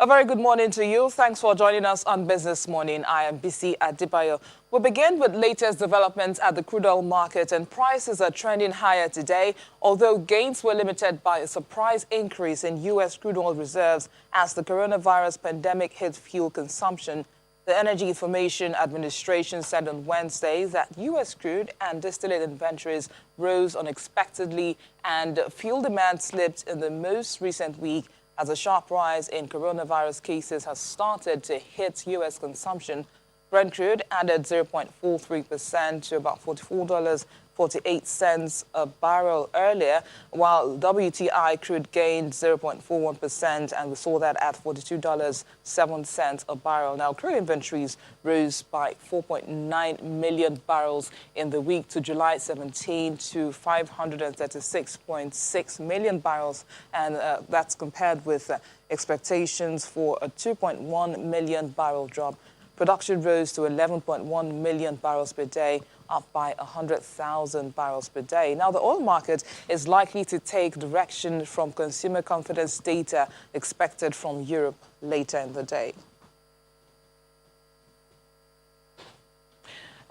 very good morning to you. Thanks for joining us on Business Morning. I am BC Adibayo. We'll begin with latest developments at the crude oil market, and prices are trending higher today, although gains were limited by a surprise increase in U.S. crude oil reserves as the coronavirus pandemic hit fuel consumption. The Energy Information Administration said on Wednesday that U.S. crude and distillate inventories rose unexpectedly and fuel demand slipped in the most recent week as a sharp rise in coronavirus cases has started to hit U.S. consumption. Brent crude added 0.43% to about $44.48 a barrel earlier, while WTI crude gained 0.41%, and we saw that at $42.07 a barrel. Now, crude inventories rose by 4.9 million barrels in the week to July 17 to 536.6 million barrels, and that's compared with expectations for a 2.1 million barrel drop. Production rose to 11.1 million barrels per day, up by 100,000 barrels per day. Now, the oil market is likely to take direction from consumer confidence data expected from Europe later in the day.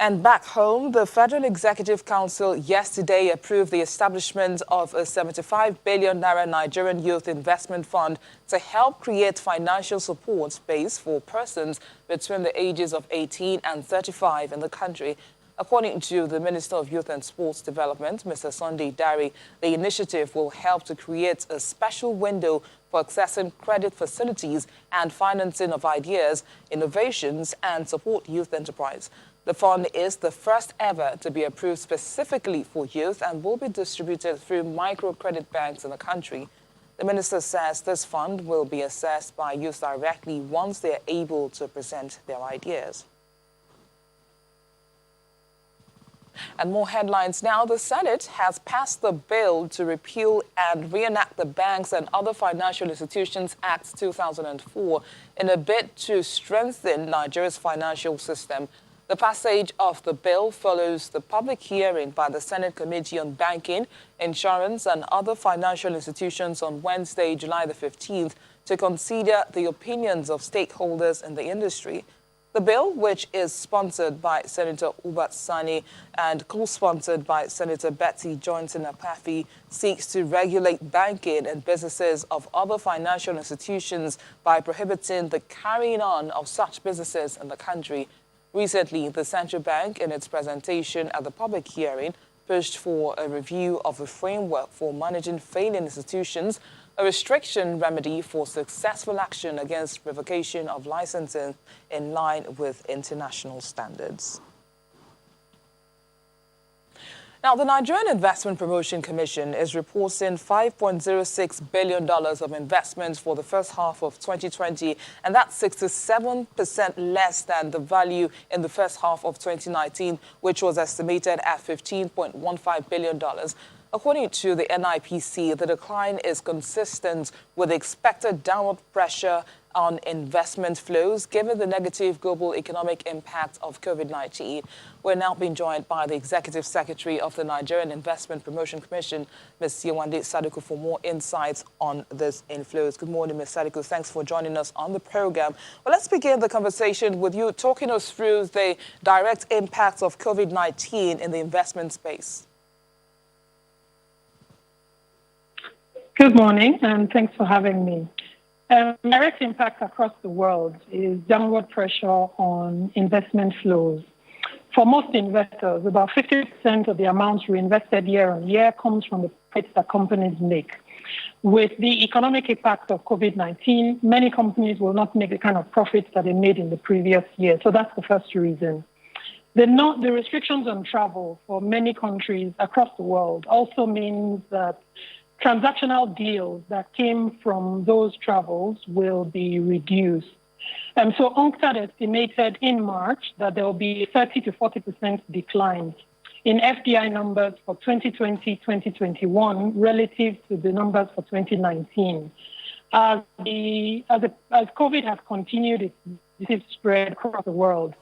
And back home, the Federal Executive Council yesterday approved the establishment of a 75 billion naira Nigerian Youth Investment Fund to help create financial support space for persons between the ages of 18 and 35 in the country. According to the Minister of Youth and Sports Development, Mr. Sunday Dari, the initiative will help to create a special window for accessing credit facilities and financing of ideas, innovations, and support youth enterprise. The fund is the first ever to be approved specifically for youth and will be distributed through microcredit banks in the country. The minister says this fund will be assessed by youth directly once they are able to present their ideas. And more headlines now. The Senate has passed the bill to repeal and reenact the Banks and Other Financial Institutions Act 2004 in a bid to strengthen Nigeria's financial system. The passage of the bill follows the public hearing by the Senate Committee on Banking, Insurance and Other Financial Institutions on Wednesday, July the 15th, to consider the opinions of stakeholders in the industry. The bill, which is sponsored by Senator Ubat Sani and co-sponsored by Senator Betty Johnson Apafi, seeks to regulate banking and businesses of other financial institutions by prohibiting the carrying on of such businesses in the country. Recently, the Central Bank, in its presentation at the public hearing, pushed for a review of a framework for managing failing institutions, a restriction remedy for successful action against revocation of licensing in line with international standards. Now, the Nigerian Investment Promotion Commission is reporting $5.06 billion of investments for the first half of 2020, and that's 67% less than the value in the first half of 2019, which was estimated at $15.15 billion. According to the NIPC, the decline is consistent with the expected downward pressure on investment flows, given the negative global economic impact of COVID-19. We're now being joined by the Executive Secretary of the Nigerian Investment Promotion Commission, Ms. Yewande Sadiku, for more insights on this inflows. Good morning, Ms. Sadiku. Thanks for joining us on the program. Well, let's begin the conversation with you talking us through the direct impacts of COVID-19 in the investment space. Good morning, and thanks for having me. Direct impact across the world is downward pressure on investment flows. For most investors, about 50% of the amounts reinvested year on year comes from the profits that companies make. With the economic impact of COVID-19, many companies will not make the kind of profits that they made in the previous year. So that's the first reason. The restrictions on travel for many countries across the world also means that transactional deals that came from those travels will be reduced. So UNCTAD estimated in March that there will be a 30 to 40% decline in FDI numbers for 2020-2021 relative to the numbers for 2019. As COVID has continued its disease spread across the world,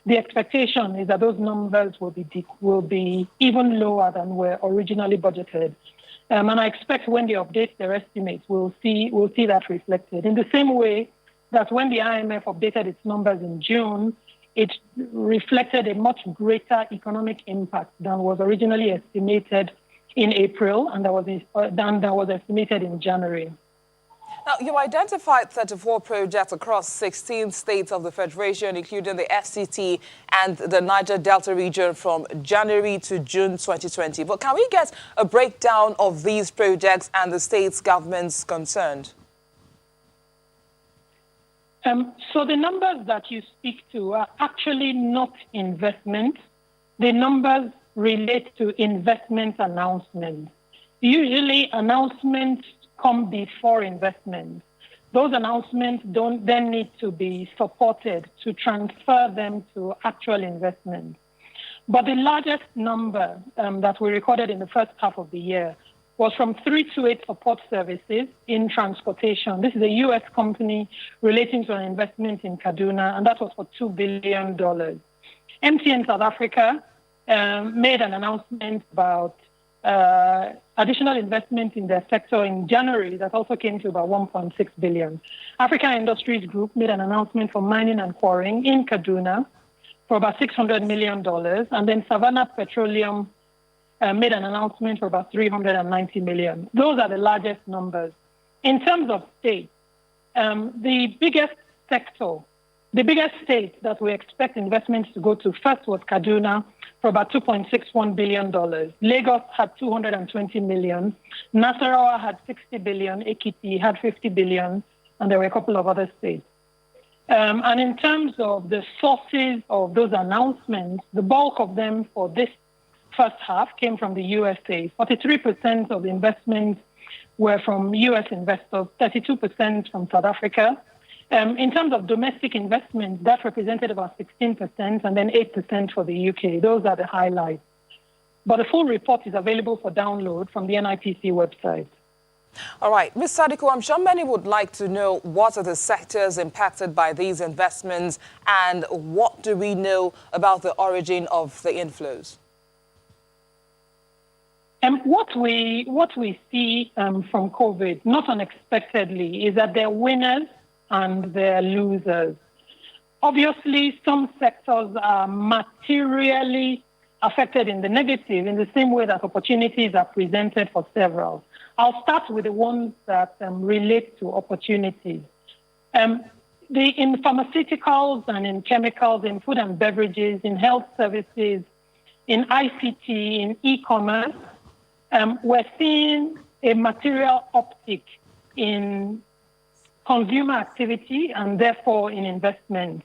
the expectation is that those numbers will be even lower than were originally budgeted. And I expect when they update their estimates, we'll see that reflected. In the same way, that when the IMF updated its numbers in June, it reflected a much greater economic impact than was originally estimated in April and than that was estimated in January. Now, you identified 34 projects across 16 states of the Federation, including the FCT and the Niger Delta region from January to June 2020. But can we get a breakdown of these projects and the states' governments concerned? So the numbers that you speak to are actually not investments. The numbers relate to investment announcements. Usually announcements come before investments. Those announcements don't then need to be supported to transfer them to actual investments. But the largest number that we recorded in the first half of the year was from 328 Support Services in transportation. This is a U.S. company relating to an investment in Kaduna, and that was for $2 billion. MTN South Africa made an announcement about additional investment in their sector in January that also came to about 1.6 billion. Africa Industries Group made an announcement for mining and quarrying in Kaduna for about $600 million. And then Savannah Petroleum made an announcement for about 390 million. Those are the largest numbers. In terms of states, the biggest state that we expect investments to go to first was Kaduna for about $2.61 billion. Lagos had 220 million. Nasarawa had 60 billion. Ekiti had 50 billion. And there were a couple of other states. And in terms of the sources of those announcements, the bulk of them for this first half came from the USA. 43% of the investments were from US investors, 32% from South Africa. In terms of domestic investment, that represented about 16% and then 8% for the UK. Those are the highlights. But the full report is available for download from the NIPC website. All right. Ms. Sadiko, I'm sure many would like to know what are the sectors impacted by these investments and what do we know about the origin of the inflows? What we see from COVID, not unexpectedly, is that there are winners and there are losers. Obviously, some sectors are materially affected in the negative in the same way that opportunities are presented for several. I'll start with the ones that relate to opportunities. In pharmaceuticals and in chemicals, in food and beverages, in health services, in ICT, in e-commerce, we're seeing a material uptick in consumer activity and therefore in investment.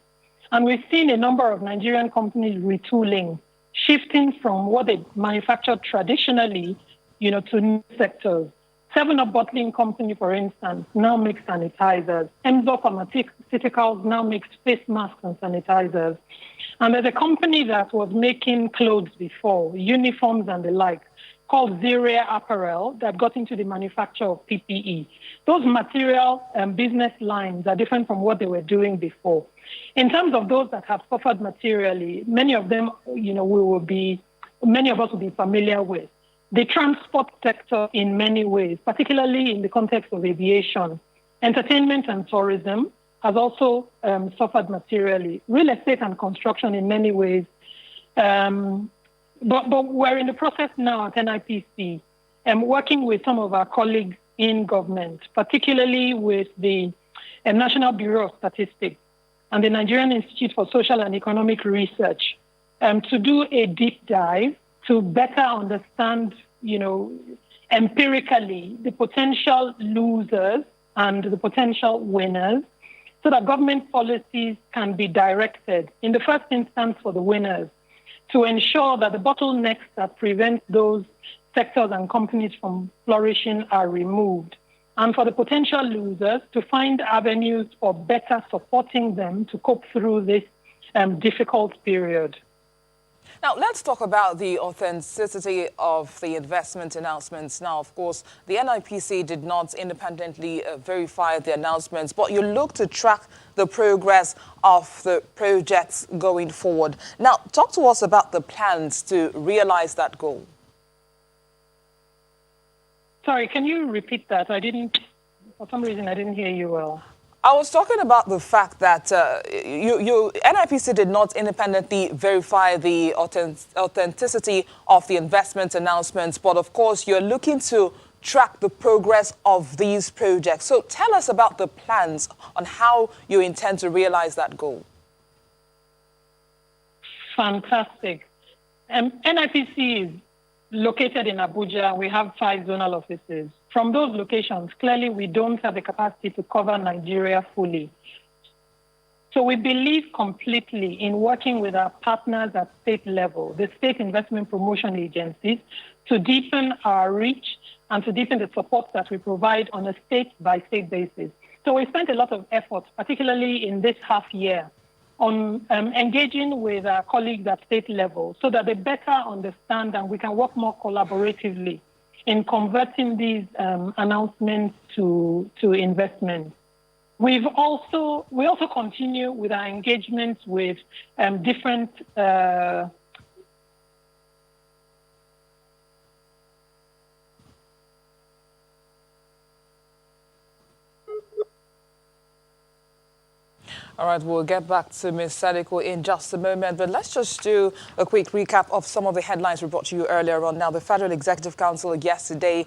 And we've seen a number of Nigerian companies retooling, shifting from what they manufactured traditionally, to new sectors. 7-Up Bottling Company, for instance, now makes sanitizers. Emzo Pharmaceuticals now makes face masks and sanitizers. And there's a company that was making clothes before, uniforms and the like, called Ziria Apparel, that got into the manufacture of PPE. Those material business lines are different from what they were doing before. In terms of those that have suffered materially, many of them, many of us will be familiar with. The transport sector in many ways, particularly in the context of aviation. Entertainment and tourism has also suffered materially. Real estate and construction in many ways. But we're in the process now at NIPC, working with some of our colleagues in government, particularly with the National Bureau of Statistics and the Nigerian Institute for Social and Economic Research, to do a deep dive to better understand, empirically the potential losers and the potential winners, so that government policies can be directed, in the first instance for the winners, to ensure that the bottlenecks that prevent those sectors and companies from flourishing are removed. And for the potential losers, to find avenues for better supporting them to cope through this difficult period. Now, let's talk about the authenticity of the investment announcements. Now, of course, the NIPC did not independently verify the announcements, but you look to track the progress of the projects going forward. Now, talk to us about the plans to realize that goal. Sorry, can you repeat that? For some reason, I didn't hear you well. I was talking about the fact that NIPC did not independently verify the authenticity of the investment announcements, but of course you're looking to track the progress of these projects. So tell us about the plans on how you intend to realize that goal. Fantastic. NIPC is located in Abuja. We have 5 zonal offices. From those locations, clearly we don't have the capacity to cover Nigeria fully. So we believe completely in working with our partners at state level, the state investment promotion agencies, to deepen our reach and to deepen the support that we provide on a state-by-state basis. So we spent a lot of effort, particularly in this half year, on engaging with our colleagues at state level so that they better understand and we can work more collaboratively in converting these announcements to investments. We also continue with our engagements with different All right, we'll get back to Ms. Sadiko in just a moment, but let's just do a quick recap of some of the headlines we brought to you earlier on. Now, the Federal Executive Council yesterday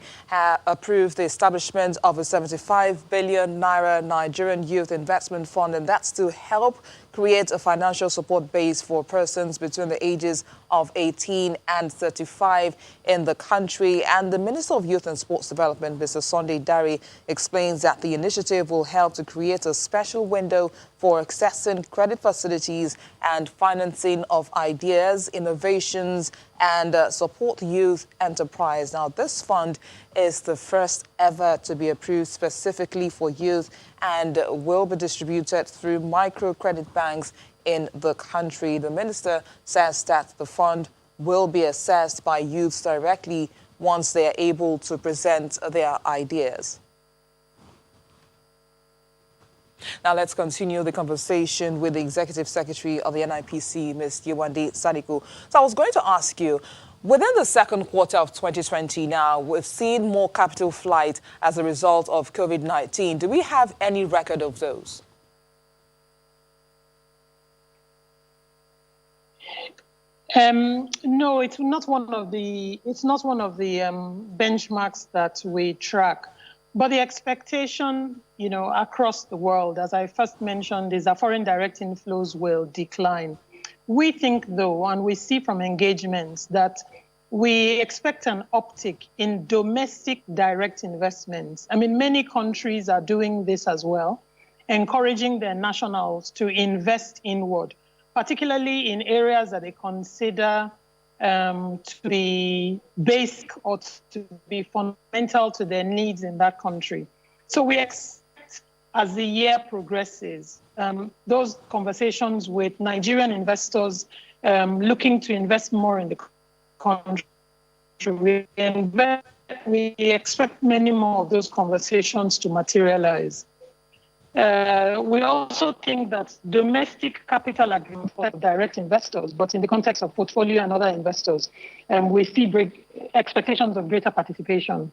approved the establishment of a 75 billion naira Nigerian Youth Investment Fund, and that's to help create a financial support base for persons between the ages of 18 and 35 in the country. And the Minister of Youth and Sports Development, Mr. Sunday Dari, explains that the initiative will help to create a special window for accessing credit facilities and financing of ideas, innovations, and support youth enterprise. Now, this fund is the first ever to be approved specifically for youth and will be distributed through microcredit banks in the country. The minister says that the fund will be assessed by youths directly once they are able to present their ideas. Now let's continue the conversation with the Executive Secretary of the NIPC, Ms. Yewande Sadiko. So I was going to ask you, within the second quarter of 2020 now, we've seen more capital flight as a result of COVID-19. Do we have any record of those? No, it's not one of the benchmarks that we track. But the expectation, across the world, as I first mentioned, is that foreign direct inflows will decline. We think, though, and we see from engagements that we expect an uptick in domestic direct investments. I mean, many countries are doing this as well, encouraging their nationals to invest inward, particularly in areas that they consider to be basic or to be fundamental to their needs in that country. So we expect, as the year progresses, those conversations with Nigerian investors looking to invest more in the country. We expect many more of those conversations to materialize. We also think that domestic capital agreements for direct investors, but in the context of portfolio and other investors, we see expectations of greater participation.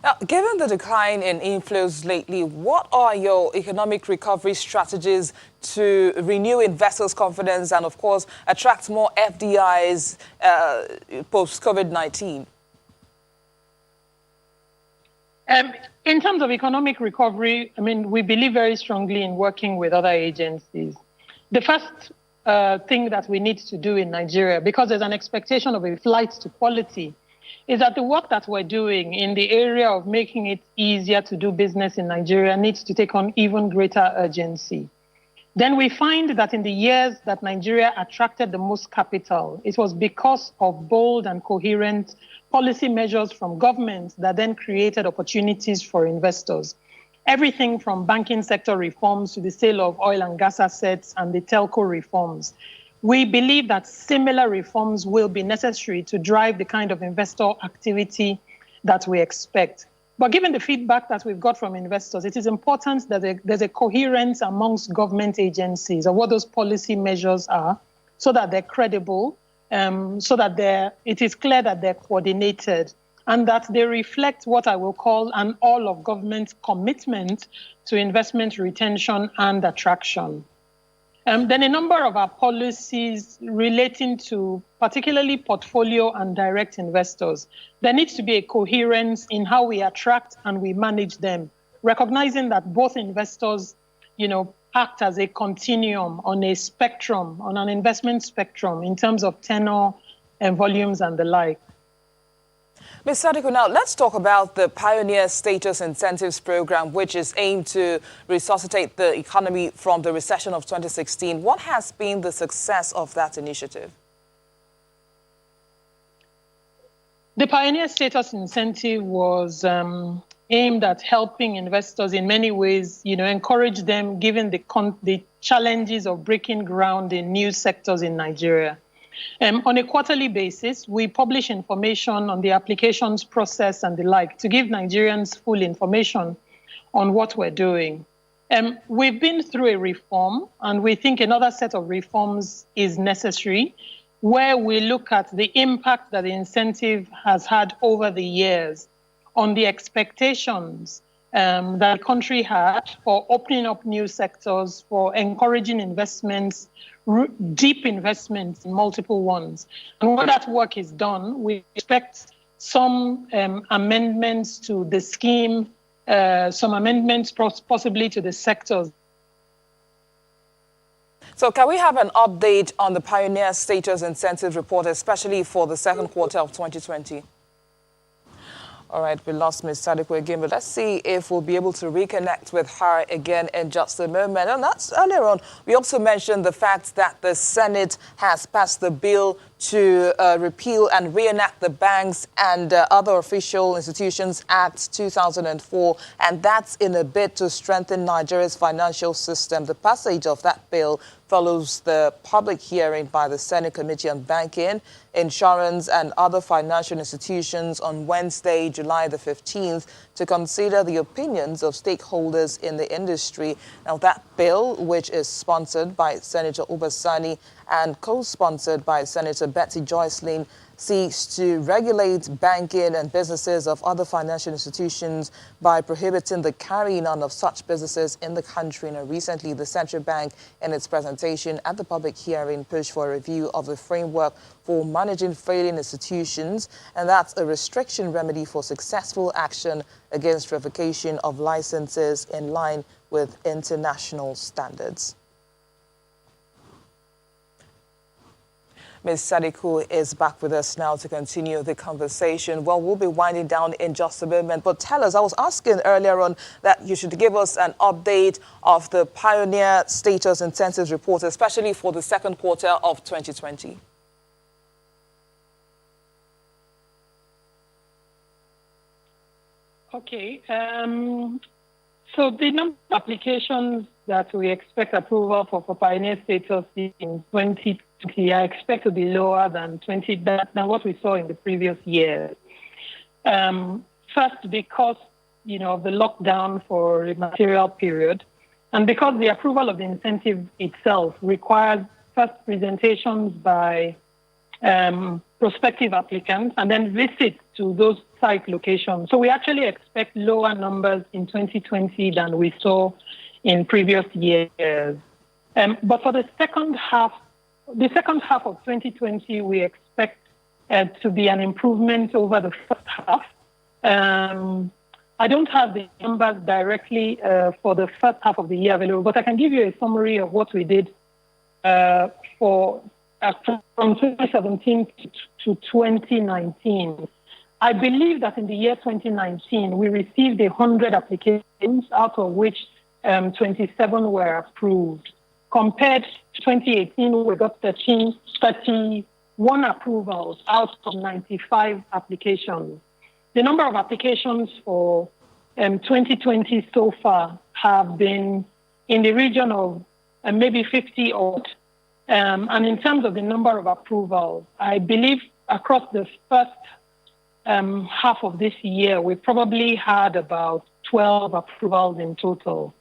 Now, given the decline in inflows lately, what are your economic recovery strategies to renew investors' confidence and, of course, attract more FDIs post-COVID-19? In terms of economic recovery, we believe very strongly in working with other agencies. The first thing that we need to do in Nigeria, because there's an expectation of a flight to quality, is that the work that we're doing in the area of making it easier to do business in Nigeria needs to take on even greater urgency. Then we find that in the years that Nigeria attracted the most capital, it was because of bold and coherent policy measures from governments that then created opportunities for investors. Everything from banking sector reforms to the sale of oil and gas assets and the telco reforms. We believe that similar reforms will be necessary to drive the kind of investor activity that we expect. But given the feedback that we've got from investors, it is important that there's a coherence amongst government agencies of what those policy measures are so that they're credible, so that it is clear that they're coordinated and that they reflect what I will call an all-of-government commitment to investment retention and attraction. Then a number of our policies relating to particularly portfolio and direct investors. There needs to be a coherence in how we attract and we manage them, recognizing that both investors, act as a continuum on a spectrum, on an investment spectrum in terms of tenor and volumes and the like. Ms. Sadiku, now let's talk about the Pioneer Status Incentives Program, which is aimed to resuscitate the economy from the recession of 2016. What has been the success of that initiative? The Pioneer Status Incentive was aimed at helping investors in many ways, encourage them given the challenges of breaking ground in new sectors in Nigeria. On a quarterly basis, we publish information on the applications process and the like to give Nigerians full information on what we're doing. We've been through a reform, and we think another set of reforms is necessary, where we look at the impact that the incentive has had over the years on the expectations that the country had for opening up new sectors, for encouraging investments, deep investments in multiple ones. And when that work is done, we expect some amendments to the scheme, some amendments possibly to the sectors. So can we have an update on the Pioneer Status Incentive Report, especially for the second quarter of 2020? All right, we lost Ms. Sadiku again, but let's see if we'll be able to reconnect with her again in just a moment. And that's earlier on. We also mentioned the fact that the Senate has passed the bill to repeal and reenact the Banks and Other Official Institutions Act 2004, and that's in a bid to strengthen Nigeria's financial system. The passage of that bill follows the public hearing by the Senate Committee on Banking, Insurance and Other Financial Institutions on Wednesday, July the 15th, to consider the opinions of stakeholders in the industry. Now, that bill, which is sponsored by Senator Obasani and co-sponsored by Senator Betty Joycelyn, seeks to regulate banking and businesses of other financial institutions by prohibiting the carrying on of such businesses in the country. Now, recently, the central bank, in its presentation at the public hearing, pushed for a review of the framework for managing failing institutions, and that's a restriction remedy for successful action against revocation of licenses in line with international standards. Ms. Sadiku is back with us now to continue the conversation. Well, we'll be winding down in just a moment, but tell us, I was asking earlier on that you should give us an update of the Pioneer Status Incentives Report, especially for the second quarter of 2020. Okay, so the number of applications that we expect approval for Pioneer Status in 2020, I expect to be lower than what we saw in the previous year. First, because of the lockdown for a material period, and because the approval of the incentive itself requires first presentations by prospective applicants and then visits to those site locations. So we actually expect lower numbers in 2020 than we saw in previous years. But for the second half of 2020, we expect to be an improvement over the first half. I don't have the numbers directly for the first half of the year available, but I can give you a summary of what we did from 2017 to 2019. I believe that in the year 2019, we received 100 applications, out of which 27 were approved. Compared to 2018, we got 31 approvals out of 95 applications. The number of applications for 2020 so far have been in the region of maybe 50 odd. And in terms of the number of approvals, I believe across the first half of this year, we probably had about 12 approvals in total.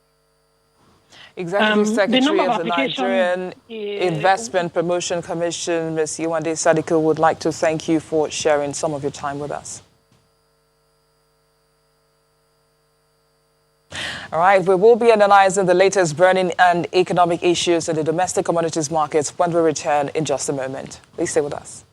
Executive Secretary of the Nigerian Investment Promotion Commission, Ms. Yewande Sadiku, would like to thank you for sharing some of your time with us. All right, we will be analyzing the latest burning and economic issues in the domestic commodities markets when we return in just a moment. Please stay with us.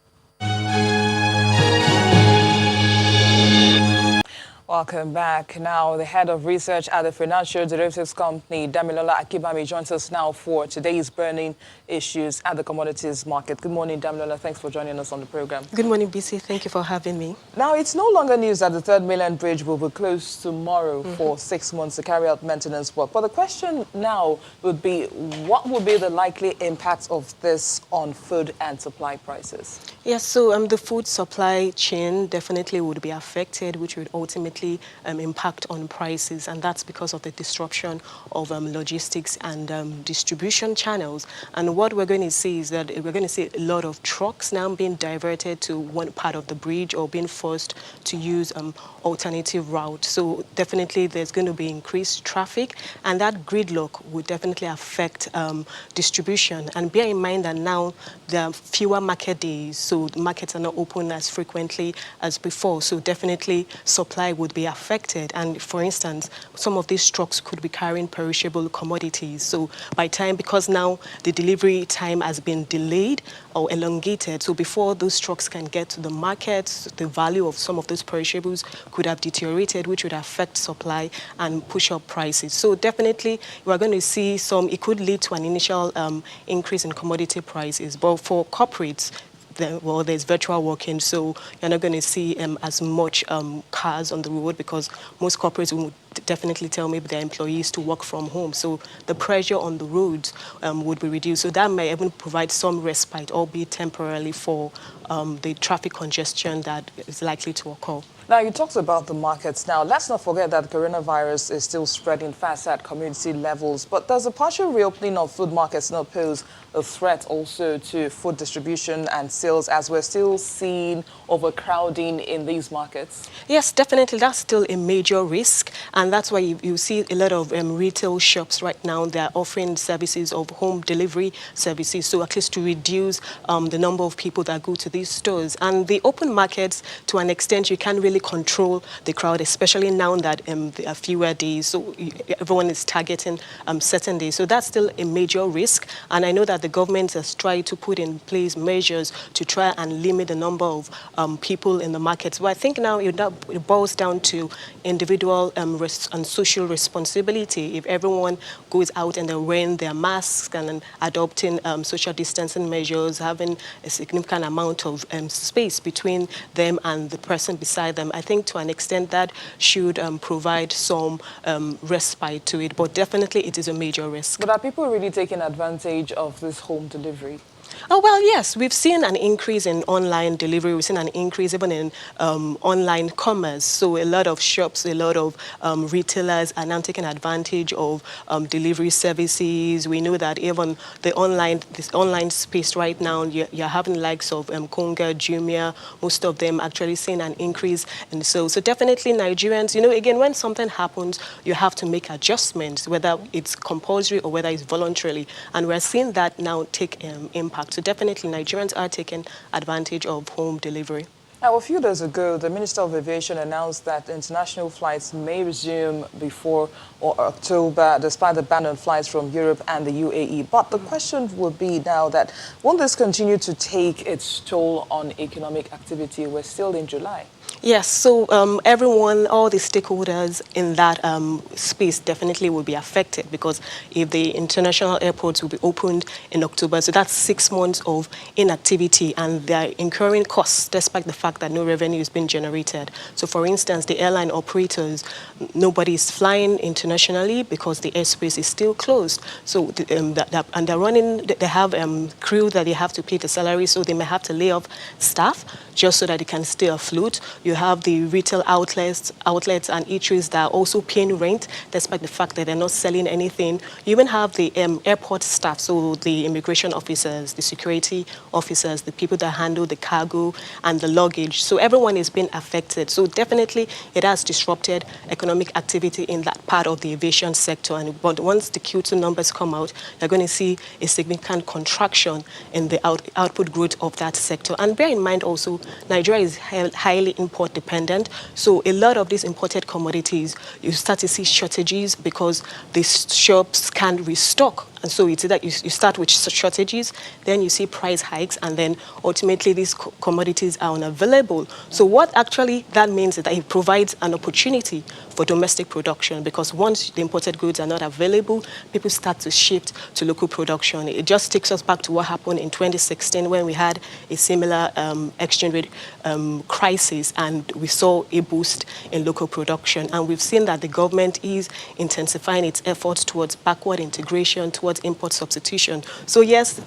Welcome back. Now, the head of research at the financial derivatives company, Damilola Akibami, joins us now for today's burning issues at the commodities market. Good morning, Damilola. Thanks for joining us on the program. Good morning, BC. Thank you for having me. Now, it's no longer news that the third mainland bridge will be closed tomorrow for 6 months to carry out maintenance work. But the question now would be, what will be the likely impact of this on food and supply prices? Yes, so the food supply chain definitely would be affected, which would ultimately impact on prices, and that's because of the disruption of logistics and distribution channels. And what we're going to see is that we're going to see a lot of trucks now being diverted to one part of the bridge or being forced to use alternative routes. So definitely there's going to be increased traffic, and that gridlock would definitely affect distribution. And bear in mind that now there are fewer market days, so the markets are not open as frequently as before. So definitely supply would be affected. And for instance, some of these trucks could be carrying perishable commodities. So by time, because now the delivery time has been delayed or elongated, so before those trucks can get to the markets, the value of some of those perishables could have deteriorated, which would affect supply and push up prices. So definitely we're going to see it could lead to an initial increase in commodity prices. But for corporates, there's virtual working, so you're not going to see as much cars on the road, because most corporates would definitely tell maybe their employees to work from home. So the pressure on the roads would be reduced. So that may even provide some respite, albeit temporarily, for the traffic congestion that is likely to occur. Now, you talked about the markets. Now, let's not forget that coronavirus is still spreading fast at community levels. But does a partial reopening of food markets not pose a threat also to food distribution and sales, as we're still seeing overcrowding in these markets? Yes, definitely. That's still a major risk. And that's why you see a lot of retail shops right now. They're offering services of home delivery services, so at least to reduce the number of people that go to these stores. And the open markets, to an extent, you can't really control the crowd, especially now that there are fewer days. So everyone is targeting certain days. So that's still a major risk. And I know that the government has tried to put in place measures to try and limit the number of people in the markets. But I think now it boils down to individual and social responsibility. If everyone goes out and they're wearing their masks and adopting social distancing measures, having a significant amount of space between them and the person beside them, I think to an extent that should provide some respite to it. But definitely it is a major risk. But are people really taking advantage of this home delivery? Oh, well, yes. We've seen an increase in online delivery. We've seen an increase even in online commerce. So a lot of shops, a lot of retailers are now taking advantage of delivery services. We know that even this online space right now, you're having likes of Konga, Jumia, most of them actually seeing an increase in sales. So definitely Nigerians, again, when something happens, you have to make adjustments, whether it's compulsory or whether it's voluntarily. And we're seeing that now take impact. So definitely Nigerians are taking advantage of home delivery. Now, a few days ago, the Minister of Aviation announced that international flights may resume before October, despite the ban on flights from Europe and the UAE. But the question would be now that, will this continue to take its toll on economic activity? We're still in July. Yes, so everyone, all the stakeholders in that space definitely will be affected, because if the international airports will be opened in October, so that's 6 months of inactivity, and they're incurring costs despite the fact that no revenue is being generated. So for instance, the airline operators, nobody is flying internationally because the airspace is still closed. So and they're running, they have crew that they have to pay the salary, so they may have to lay off staff just so that they can stay afloat. You have the retail outlets and eateries that are also paying rent, despite the fact that they're not selling anything. You even have the airport staff, so the immigration officers, the security officers, the people that handle the cargo and the luggage. So everyone is being affected. So definitely it has disrupted economic activity in that part of the aviation sector. But once the Q2 numbers come out, you're going to see a significant contraction in the output growth of that sector. And bear in mind also, Nigeria is highly important import dependent. So a lot of these imported commodities, you start to see shortages because the shops can't restock. And so it's that you start with shortages, then you see price hikes, and then ultimately these commodities are unavailable. So what actually that means is that it provides an opportunity for domestic production, because once the imported goods are not available, people start to shift to local production. It just takes us back to what happened in 2016 when we had a similar exchange rate crisis, and we saw a boost in local production. And we've seen that the government is intensifying its efforts towards backward integration, towards import substitution. So yes,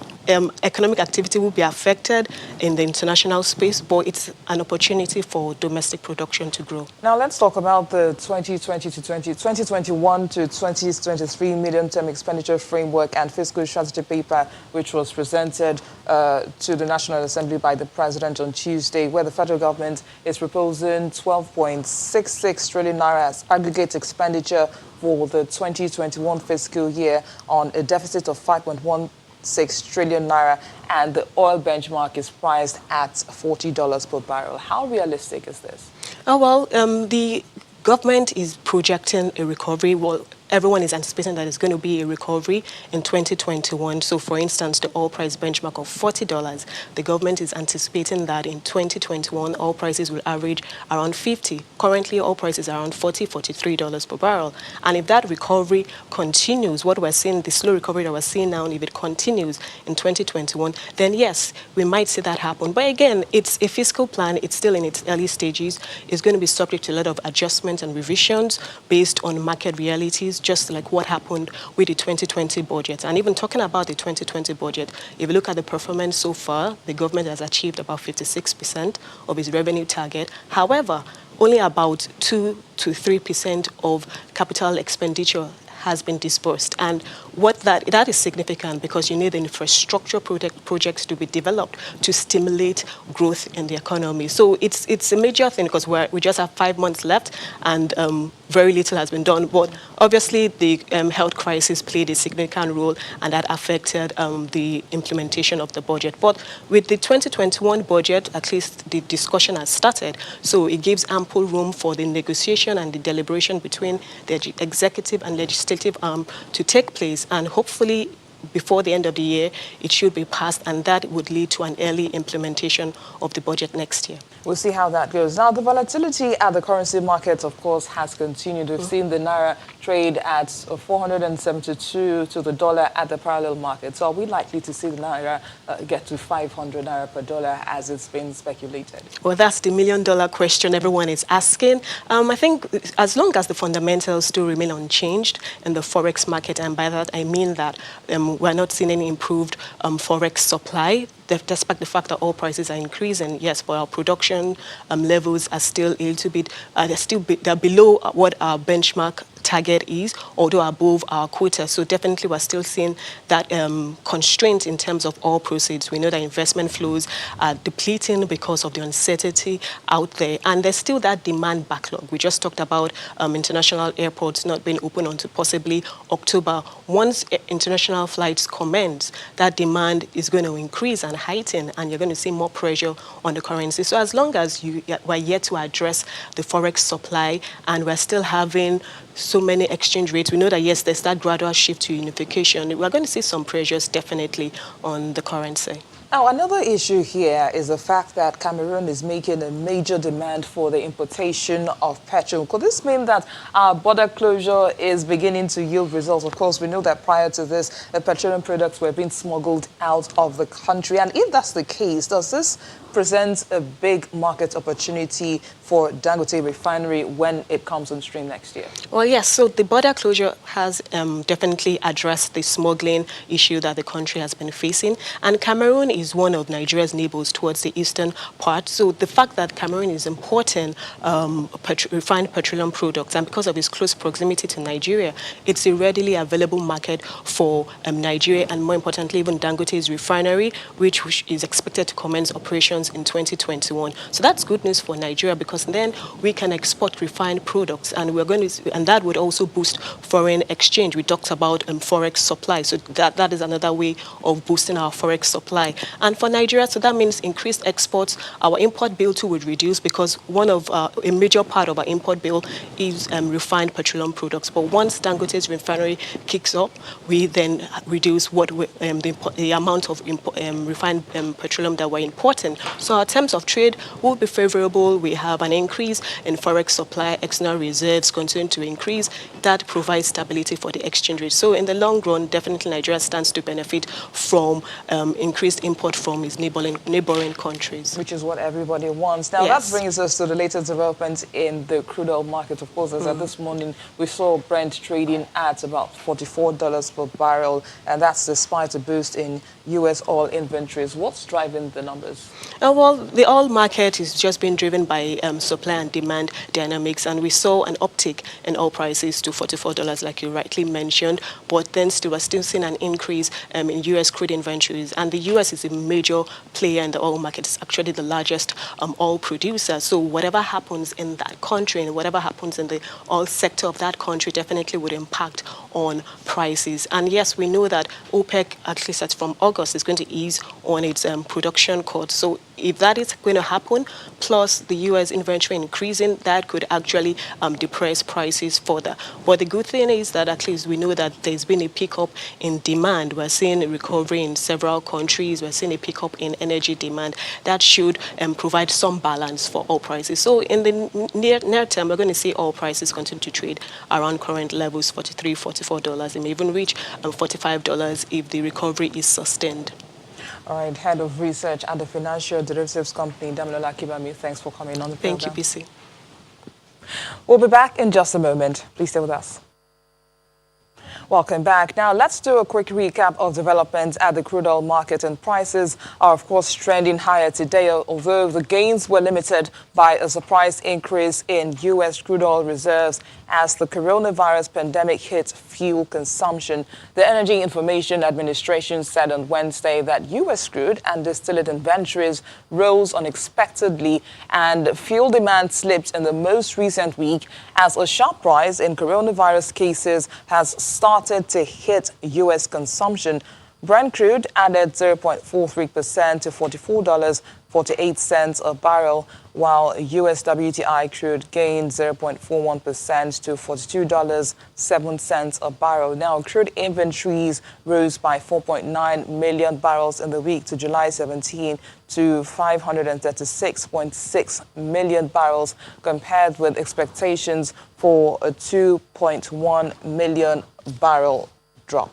economic activity will be affected in the international space, but it's an opportunity for domestic production to grow. Now let's talk about the 2021 to 2023 medium-term expenditure framework and fiscal strategy paper, which was presented to the National Assembly by the President on Tuesday, where the federal government is proposing 12.66 trillion naira as aggregate expenditure for the 2021 fiscal year on a deficit of 5.16 trillion naira, and the oil benchmark is priced at $40 per barrel. How realistic is this? Oh, well, the government is projecting a recovery. Well, everyone is anticipating that it's going to be a recovery in 2021. So, for instance, the oil price benchmark of $40, the government is anticipating that in 2021, oil prices will average around 50. Currently, oil prices are around $40, $43 per barrel. And if that recovery continues, what we're seeing, the slow recovery that we're seeing now, if it continues in 2021, then yes, we might see that happen. But again, it's a fiscal plan. It's still in its early stages. It's going to be subject to a lot of adjustments and revisions based on market realities, just like what happened with the 2020 budget. And even talking about the 2020 budget, if you look at the performance so far, the government has achieved about 56% of its revenue target. However, only about 2 to 3% of capital expenditure has been disbursed. And what that is significant, because you need infrastructure projects to be developed to stimulate growth in the economy. So it's a major thing, because we just have 5 months left, and very little has been done. But obviously, the health crisis played a significant role, and that affected the implementation of the budget. But with the 2021 budget, at least the discussion has started. So it gives ample room for the negotiation and the deliberation between the executive and legislative arm to take place, and hopefully before the end of the year, it should be passed, and that would lead to an early implementation of the budget next year. We'll see how that goes. Now, the volatility at the currency market, of course, has continued. We've seen the naira trade at 472 to the dollar at the parallel market. So are we likely to see the naira get to 500 naira per dollar, as it's been speculated? Well, that's the million-dollar question everyone is asking. I think as long as the fundamentals still remain unchanged in the forex market, and by that I mean that we're not seeing any improved forex supply, despite the fact that oil prices are increasing. Yes, but our production levels are still a little bit, they're below what our benchmark target is, although above our quota. So definitely we're still seeing that constraint in terms of oil proceeds. We know that investment flows are depleting because of the uncertainty out there. And there's still that demand backlog. We just talked about international airports not being open until possibly October. Once international flights commence, that demand is going to increase and heighten, and you're going to see more pressure on the currency. So as long as we're yet to address the forex supply, and we're still having so many exchange rates, we know that, yes, there's that gradual shift to unification. We're going to see some pressures definitely on the currency. Now, another issue here is the fact that Cameroon is making a major demand for the importation of petrol. Could this mean that our border closure is beginning to yield results? Of course, we know that prior to this, the petroleum products were being smuggled out of the country. And if that's the case, does this present a big market opportunity for Dangote refinery when it comes on stream next year? Well, yes. So the border closure has definitely addressed the smuggling issue that the country has been facing. And Cameroon is one of Nigeria's neighbors towards the eastern part. So the fact that Cameroon is importing refined petroleum products, and because of its close proximity to Nigeria, it's a readily available market for Nigeria, and more importantly, even Dangote's refinery, which is expected to commence operations in 2021. So that's good news for Nigeria, because then we can export refined products, and and that would also boost foreign exchange. We talked about forex supply, so that is another way of boosting our forex supply. And for Nigeria, so that means increased exports. Our import bill too would reduce because one of a major part of our import bill is refined petroleum products. But once Dangote's refinery kicks up, we then reduce the amount of refined petroleum that we're importing. So our terms of trade will be favorable. We have an increase in forex supply, external reserves continue to increase. That provides stability for the exchange rate. So in the long run, definitely Nigeria stands to benefit from increased import from its neighboring countries. Which is what everybody wants. Now, Yes. that brings us to the latest developments in the crude oil market. Of course, as at this morning, we saw Brent trading at about $44 per barrel, and that's despite a boost in U.S. oil inventories. What's driving the numbers? Well, the oil market is just being driven by supply and demand dynamics, and we saw an uptick in oil prices to $44, like you rightly mentioned, but then we're still seeing an increase in U.S. crude inventories, and the U.S. is a major player in the oil market. It's actually the largest oil producer, so whatever happens in that country and whatever happens in the oil sector of that country definitely would impact on prices. And yes, we know that OPEC, at least from August, is going to ease on its production cuts. So if that is going to happen, plus the U.S. inventory increasing, that could actually depress prices further. But the good thing is that at least we know that there's been a pickup in demand. We're seeing a recovery in several countries. We're seeing a pickup in energy demand. That should provide some balance for oil prices. So in the near term, we're going to see oil prices continue to trade around current levels, $43, $44. It may even reach $45 if the recovery is sustained. All right, Head of Research at the Financial Derivatives Company, Damilola Kibami, thanks for coming on the program. Thank you, BC. We'll be back in just a moment. Please stay with us. Welcome back. Now, let's do a quick recap of developments at the crude oil market, and prices are, of course, trending higher today, although the gains were limited by a surprise increase in U.S. crude oil reserves as the coronavirus pandemic hit fuel consumption. The Energy Information Administration said on Wednesday that U.S. crude and distillate inventories rose unexpectedly and fuel demand slipped in the most recent week as a sharp rise in coronavirus cases has started to hit U.S. consumption. Brent crude added 0.43% to $44.48 a barrel, while U.S. WTI crude gained 0.41% to $42.07 a barrel. Now, crude inventories rose by 4.9 million barrels in the week to July 17 to 536.6 million barrels, compared with expectations for a 2.1 million barrel drop.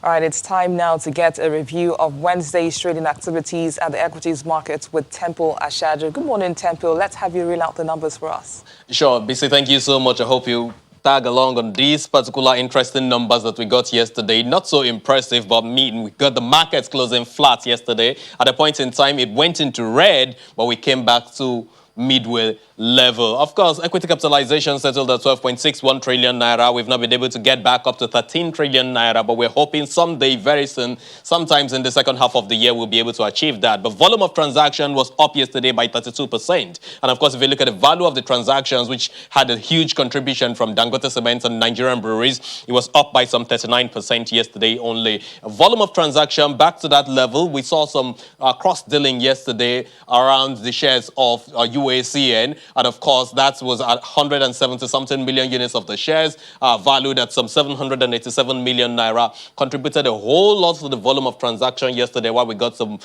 All right, it's time now to get a review of Wednesday's trading activities at the equities markets with Temple Ashaja. Good morning, Temple. Let's have you reel out the numbers for us. Sure, BC, thank you so much. I hope you tag along on these particular interesting numbers that we got yesterday. Not so impressive, but we got the markets closing flat yesterday. At a point in time, it went into red, but we came back to midway level. Of course, equity capitalization settled at 12.61 trillion naira. We've not been able to get back up to 13 trillion naira, but we're hoping someday, very soon, sometimes in the second half of the year, we'll be able to achieve that. But volume of transaction was up yesterday by 32%. And of course, if you look at the value of the transactions, which had a huge contribution from Dangote Cement and Nigerian breweries, it was up by some 39% yesterday only. Volume of transaction back to that level. We saw some cross-dealing yesterday around the shares of UACN. And of course, that was at 170-something million units of the shares, valued at some 787 million naira, contributed a whole lot to the volume of transaction yesterday, while we got some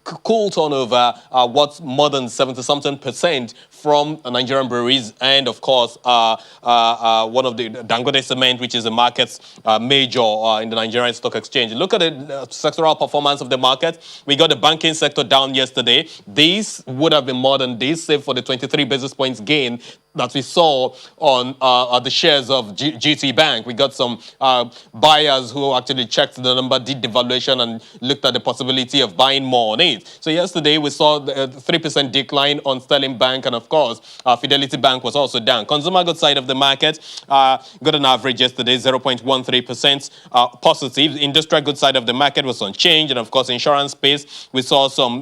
cool turnover, what's more than 70-something% from Nigerian breweries, and of course, one of the Dangote Cement, which is the market's major in the Nigerian Stock Exchange. Look at the sectoral performance of the market. We got the banking sector down yesterday. These would have been more than this, save for the 23 basis points gain that we saw on the shares of GT Bank. We got some buyers who actually checked the number, did the valuation, and looked at the possibility of buying more on it. So yesterday we saw the 3% decline on Sterling Bank, and of course, Fidelity Bank was also down. Consumer goods side of the market got an average yesterday, 0.13% positive. Industrial goods side of the market was unchanged, and of course, insurance space, we saw some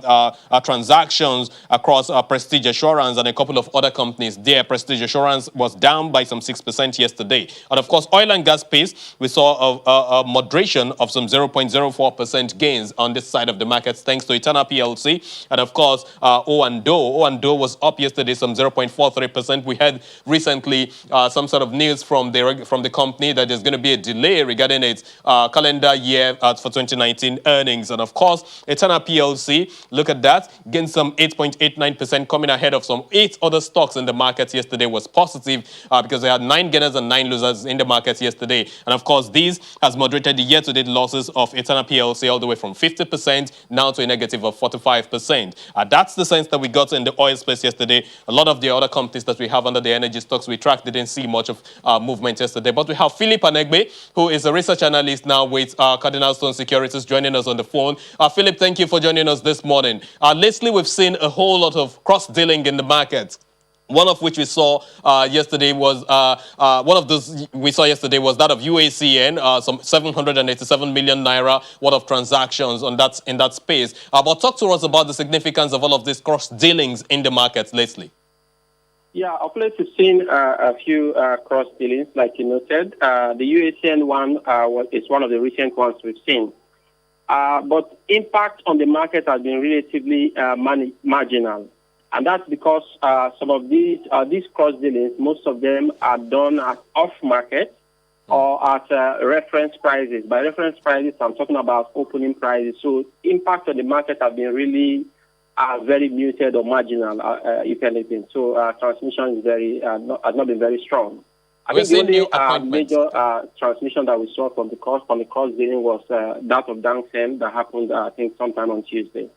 transactions across Prestige Assurance and a couple of other companies there. Prestige Prestige Assurance was down by some 6% yesterday. And of course, oil and gas space, we saw a moderation of some 0.04% gains on this side of the markets, thanks to Eternal PLC. And of course, O&O was up yesterday some 0.43%. We had recently some sort of news from the company that there's going to be a delay regarding its calendar year for 2019 earnings. And of course, Eternal PLC, look at that, gained some 8.89%, coming ahead of some 8 other stocks in the markets yesterday. Was positive because they had 9 gainers and 9 losers in the markets yesterday. And of course, this has moderated the year-to-date losses of Eternal PLC all the way from 50% now to a negative of 45%. That's the sense that we got in the oil space yesterday. A lot of the other companies that we have under the energy stocks we tracked didn't see much of movement yesterday. But we have Philip Anegbe, who is a research analyst now with Cardinal Stone Securities, joining us on the phone. Philip, thank you for joining us this morning. Lately, we've seen a whole lot of cross-dealing in the market. One of which we saw yesterday was that of UACN, some 787 million naira worth of transactions in that space. But talk to us about the significance of all of these cross dealings in the markets lately. Yeah, of late we've seen a few cross dealings, like you noted. The UACN one is one of the recent ones we've seen. But impact on the market has been relatively marginal. And that's because some of these cross dealings, most of them are done at off-market or at reference prices. By reference prices, I'm talking about opening prices. So impact on the market has been really very muted or marginal, if anything. So transmission is has not been very strong. I think the only major transmission that we saw from the cross dealing was that of Dangsem that happened, I think, sometime on Tuesday.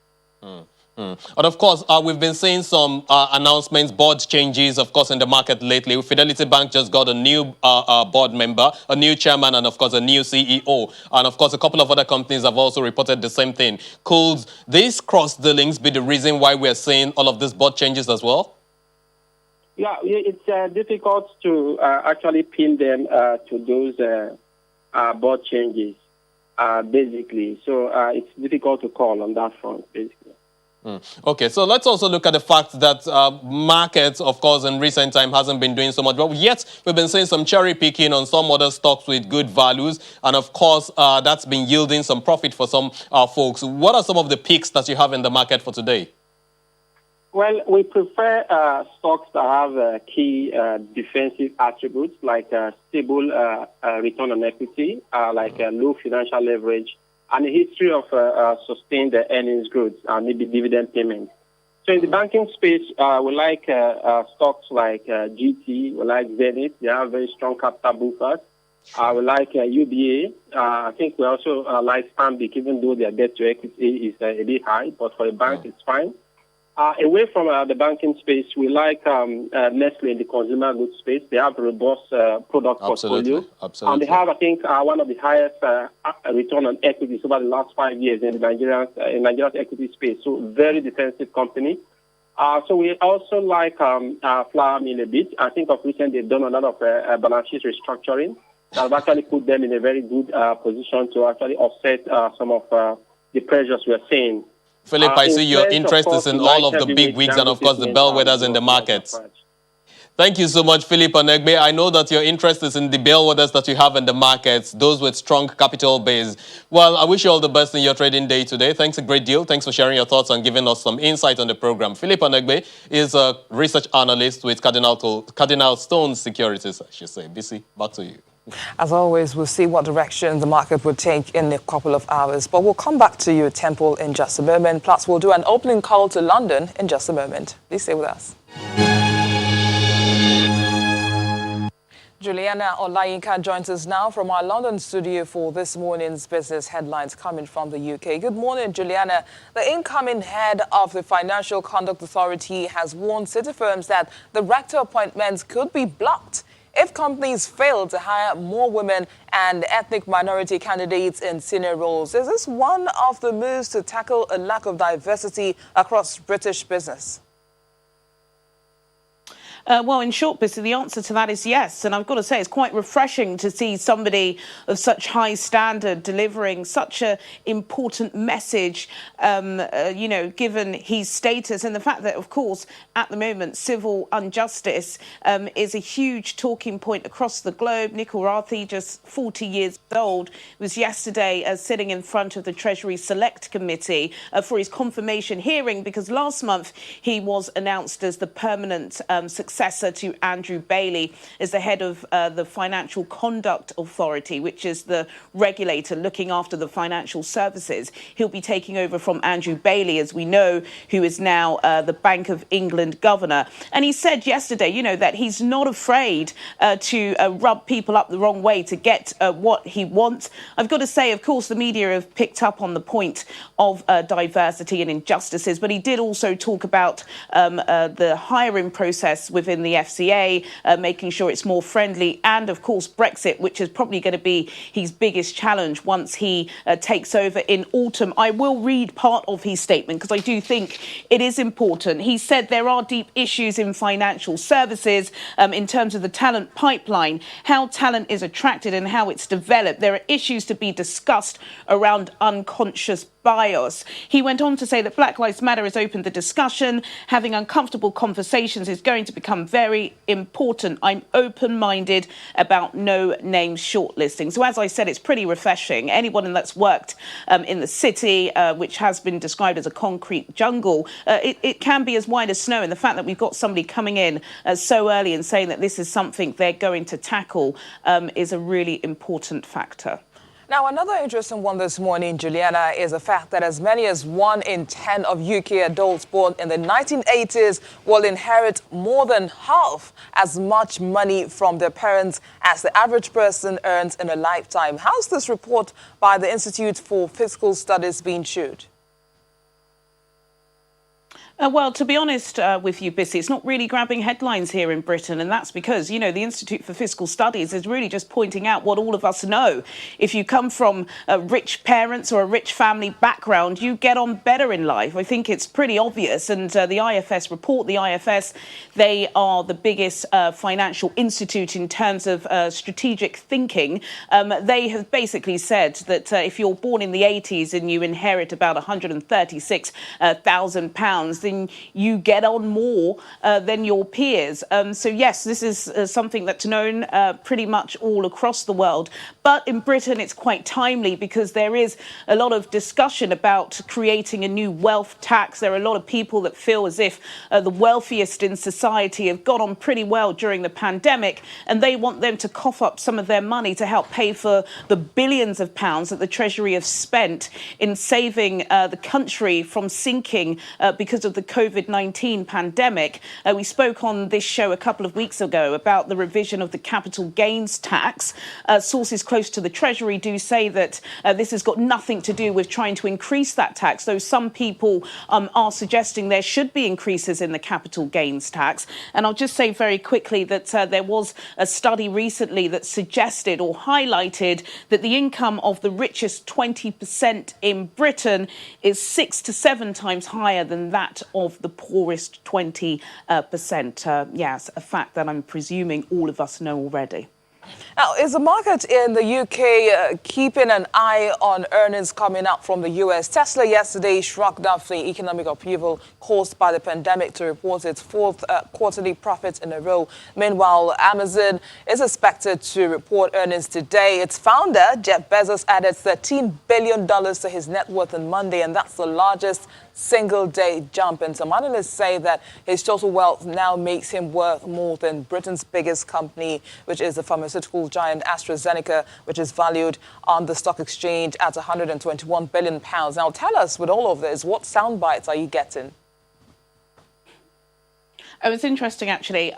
And of course, we've been seeing some announcements, board changes, of course, in the market lately. Fidelity Bank just got a new board member, a new chairman, and of course, a new CEO. And of course, a couple of other companies have also reported the same thing. Could these cross-dealings be the reason why we're seeing all of these board changes as well? Yeah, it's difficult to actually pin them to those board changes, basically. So it's difficult to call on that front, basically. Okay, so let's also look at the fact that markets, of course, in recent time hasn't been doing so much. But yet, we've been seeing some cherry picking on some other stocks with good values. And of course, that's been yielding some profit for some folks. What are some of the picks that you have in the market for today? Well, we prefer stocks that have key defensive attributes like stable return on equity, like low financial leverage, and a history of sustained earnings growth and maybe dividend payments. So in the banking space, we like stocks like GT, we like Zenith. They have very strong capital buffers. We like UBA. I think we also like Stanbic, even though their debt to equity is a bit high, but for a bank, it's fine. Away from the banking space, we like Nestle in the consumer goods space. They have a robust product portfolio. Absolutely. And they have, I think, one of the highest return on equities over the last 5 years in Nigeria's equity space. So very defensive company. So we also like Flour Mill a bit. I think of recent they've done a lot of balance sheet restructuring that have actually put them in a very good position to actually offset some of the pressures we are seeing. Philip, I see your interest is in all of the big wigs and, of course, the bellwethers in the markets. Thank you so much, Philip Anegbe. I know that your interest is in the bellwethers that you have in the markets, those with strong capital base. Well, I wish you all the best in your trading day today. Thanks a great deal. Thanks for sharing your thoughts and giving us some insight on the program. Philip Anegbe is a research analyst with Cardinal Stone Securities, I should say. BC, back to you. As always, we'll see what direction the market will take in a couple of hours. But we'll come back to you, Temple, in just a moment. Plus, we'll do an opening call to London in just a moment. Please stay with us. Juliana Olayinka joins us now from our London studio for this morning's business headlines coming from the UK. Good morning, Juliana. The incoming head of the Financial Conduct Authority has warned city firms that the rector appointments could be blocked if companies fail to hire more women and ethnic minority candidates in senior roles. Is this one of the moves to tackle a lack of diversity across British business? Well, in short, Bissy, the answer to that is yes. And I've got to say, it's quite refreshing to see somebody of such high standard delivering such an important message, given his status and the fact that, of course, at the moment, civil injustice is a huge talking point across the globe. Nikhil Rathi, just 40 years old, was yesterday sitting in front of the Treasury Select Committee for his confirmation hearing, because last month he was announced as the permanent successor to Andrew Bailey as the head of the Financial Conduct Authority, which is the regulator looking after the financial services. He'll be taking over from Andrew Bailey, as we know, who is now the Bank of England governor. And he said yesterday, that he's not afraid to rub people up the wrong way to get what he wants. I've got to say, of course, the media have picked up on the point of diversity and injustices, but he did also talk about the hiring process within the FCA, making sure it's more friendly, and of course Brexit, which is probably going to be his biggest challenge once he takes over in autumn. I will read part of his statement because I do think it is important. He said there are deep issues in financial services in terms of the talent pipeline, how talent is attracted and how it's developed. There are issues to be discussed around unconscious bias. He went on to say that Black Lives Matter has opened the discussion. Having uncomfortable conversations is going to become very important. I'm open-minded about no-name shortlisting. So as I said, it's pretty refreshing. Anyone that's worked in the city, which has been described as a concrete jungle, it can be as white as snow. And the fact that we've got somebody coming in so early and saying that this is something they're going to tackle is a really important factor. Now, another interesting one this morning, Juliana, is the fact that as many as 1 in 10 of UK adults born in the 1980s will inherit more than half as much money from their parents as the average person earns in a lifetime. How's this report by the Institute for Fiscal Studies being shared? Well, to be honest with you, Bissy, it's not really grabbing headlines here in Britain. And that's because, the Institute for Fiscal Studies is really just pointing out what all of us know. If you come from rich parents or a rich family background, you get on better in life. I think it's pretty obvious. And the IFS report, the IFS, they are the biggest financial institute in terms of strategic thinking. They have basically said that if you're born in the 80s and you inherit about £136,000, then you get on more than your peers. So yes, this is something that's known pretty much all across the world. But in Britain, it's quite timely because there is a lot of discussion about creating a new wealth tax. There are a lot of people that feel as if the wealthiest in society have got on pretty well during the pandemic, and they want them to cough up some of their money to help pay for the billions of pounds that the Treasury have spent in saving the country from sinking because of the COVID-19 pandemic. We spoke on this show a couple of weeks ago about the revision of the capital gains tax. Sources close to the Treasury do say that this has got nothing to do with trying to increase that tax, though some people are suggesting there should be increases in the capital gains tax. And I'll just say very quickly that there was a study recently that suggested or highlighted that the income of the richest 20% in Britain is 6 to 7 times higher than that of the poorest 20%. Yes, a fact that I'm presuming all of us know already. Now, is the market in the UK keeping an eye on earnings coming out from the US? Tesla yesterday shrugged off the economic upheaval caused by the pandemic to report its 4th quarterly profit in a row. Meanwhile, Amazon is expected to report earnings today. Its founder, Jeff Bezos, added $13 billion to his net worth on Monday, and that's the largest single-day jump. And some analysts say that his total wealth now makes him worth more than Britain's biggest company, which is the pharmaceutical giant AstraZeneca, which is valued on the stock exchange at £121 billion. Now, tell us, with all of this, what sound bites are you getting? Oh, it's interesting, actually.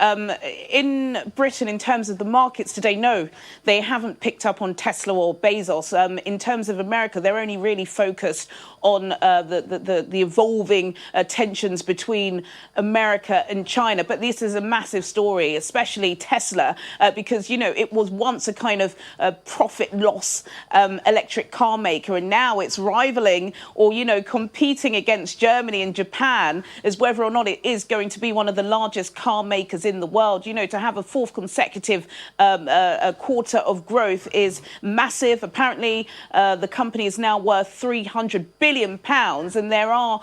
In Britain, in terms of the markets today, no, they haven't picked up on Tesla or Bezos. In terms of America, they're only really focused on the evolving tensions between America and China. But this is a massive story, especially Tesla, because, it was once a kind of profit-loss electric car maker, and now it's rivaling or, competing against Germany and Japan as whether or not it is going to be one of the largest car makers in the world. You know, to have a fourth consecutive quarter of growth is massive. Apparently, the company is now worth £300 billion, and there are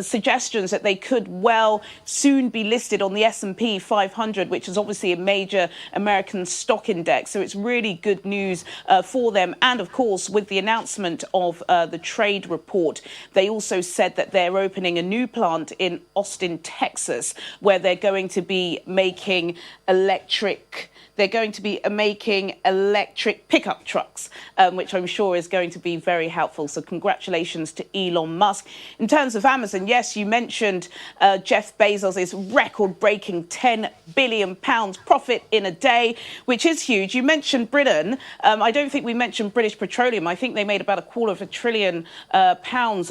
suggestions that they could well soon be listed on the S&P 500, which is obviously a major American stock index. So it's really good news for them. And of course, with the announcement of the trade report, they also said that they're opening a new plant in Austin, Texas, where they're going to be making electric pickup trucks, which I'm sure is going to be very helpful. So congratulations to Elon Musk. In terms of Amazon, yes, you mentioned Jeff Bezos' record-breaking £10 billion profit in a day, which is huge. You mentioned Britain. I don't think we mentioned British Petroleum. I think they made about £250 billion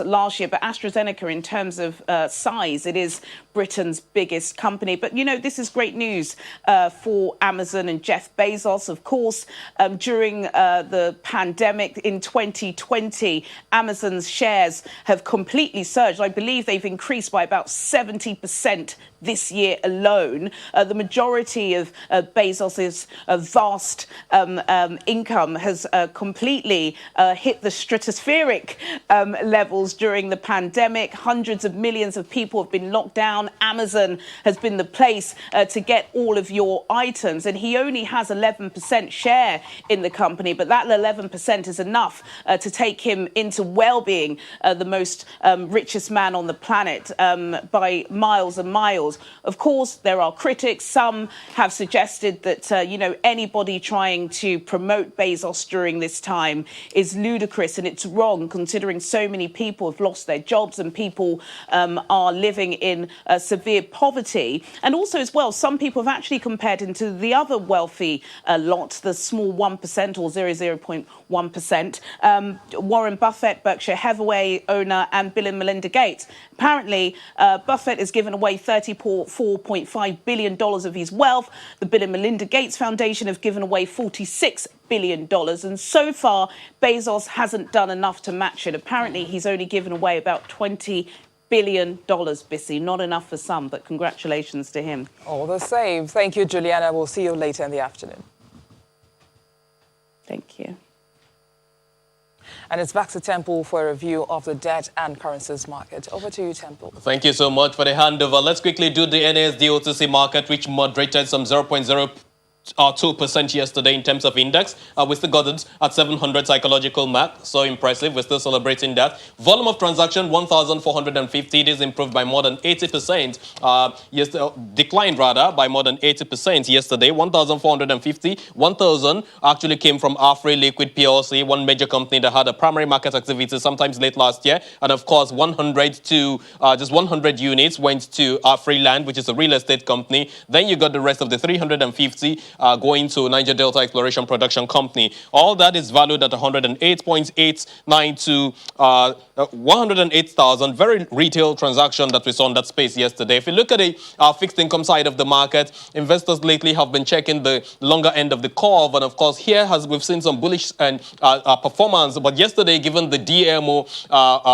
last year. But AstraZeneca, in terms of size, it is Britain's biggest company. But, you know, this is great news for Amazon and Jeff Bezos. Of course, during the pandemic in 2020, Amazon's shares have completely surged. I believe they've increased by about 70% this year alone. The majority of Bezos's vast income has completely hit the stratospheric levels during the pandemic. Hundreds of millions of people have been locked down. Amazon has been the place to get all of your items, and he only has 11% share in the company, but that 11% is enough to take him into well-being the most richest man on the planet by miles and miles. Of course, there are critics. Some have suggested that, anybody trying to promote Bezos during this time is ludicrous, and it's wrong considering so many people have lost their jobs and people are living in severe poverty. And also as well, some people have actually compared him to the other wealthy lot, the small 1% or 0.1%, Warren Buffett, Berkshire Hathaway owner, and Bill and Melinda Gates. Apparently, Buffett has given away $34.5 billion of his wealth. The Bill and Melinda Gates Foundation have given away $46 billion. And so far, Bezos hasn't done enough to match it. Apparently, he's only given away about $20 billion, Bissy. Not enough for some, but congratulations to him. All the same. Thank you, Juliana. We'll see you later in the afternoon. Thank you. And it's back to Temple for a review of the debt and currencies market. Over to you, Temple. Thank you so much for the handover. Let's quickly do the NASD OTC market, which moderated some 0.02% yesterday in terms of index. We still got it at 700 psychological mark. So impressive. We're still celebrating that. Volume of transaction, 1,450. It is improved by more than 80%. Declined rather by more than 80% yesterday. 1,450. 1,000 actually came from Afri Liquid PLC, one major company that had a primary market activity sometimes late last year. And of course, 100 units went to Afri Land, which is a real estate company. Then you got the rest of the 350 going to Niger Delta Exploration Production Company. All that is valued at 108.892 to 108,000. Very retail transaction that we saw in that space yesterday. If you look at the fixed income side of the market, investors lately have been checking the longer end of the curve. And of course, here we've seen some bullish performance. But yesterday, given the DMO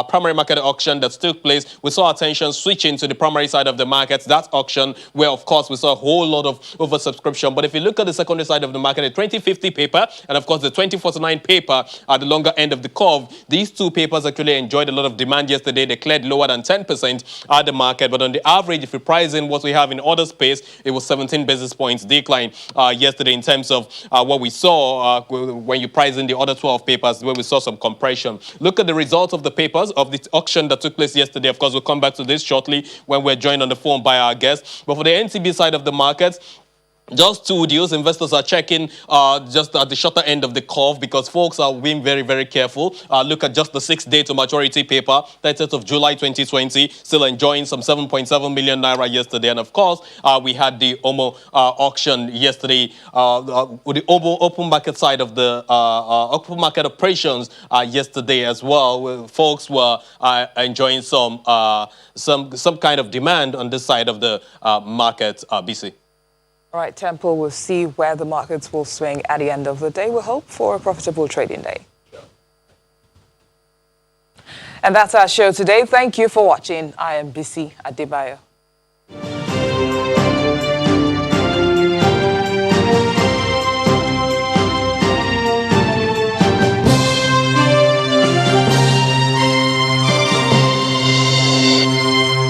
primary market auction that took place, we saw attention switching to the primary side of the market. That auction where, of course, we saw a whole lot of oversubscription. But if you look at the secondary side of the market, the 2050 paper and, of course, the 2049 paper at the longer end of the curve, these two papers actually enjoyed a lot of demand yesterday. They cleared lower than 10% at the market. But on the average, if you price in what we have in order space, it was 17 basis points decline yesterday in terms of what we saw when you price in the other 12 papers, where we saw some compression. Look at the results of the papers of the auction that took place yesterday. Of course, we'll come back to this shortly when we're joined on the phone by our guests. But for the NCB side of the market, just two deals. Investors are checking just at the shorter end of the curve because folks are being very, very careful. Look at just the 6-day to maturity paper, 30th of July 2020, still enjoying some 7.7 million naira yesterday. And of course, we had the OMO auction yesterday with the OMO open market side of the open market operations yesterday as well, where folks were enjoying some kind of demand on this side of the market, BC. All right, Temple, we'll see where the markets will swing at the end of the day. We hope for a profitable trading day. And that's our show today. Thank you for watching. I am BC Adebayo.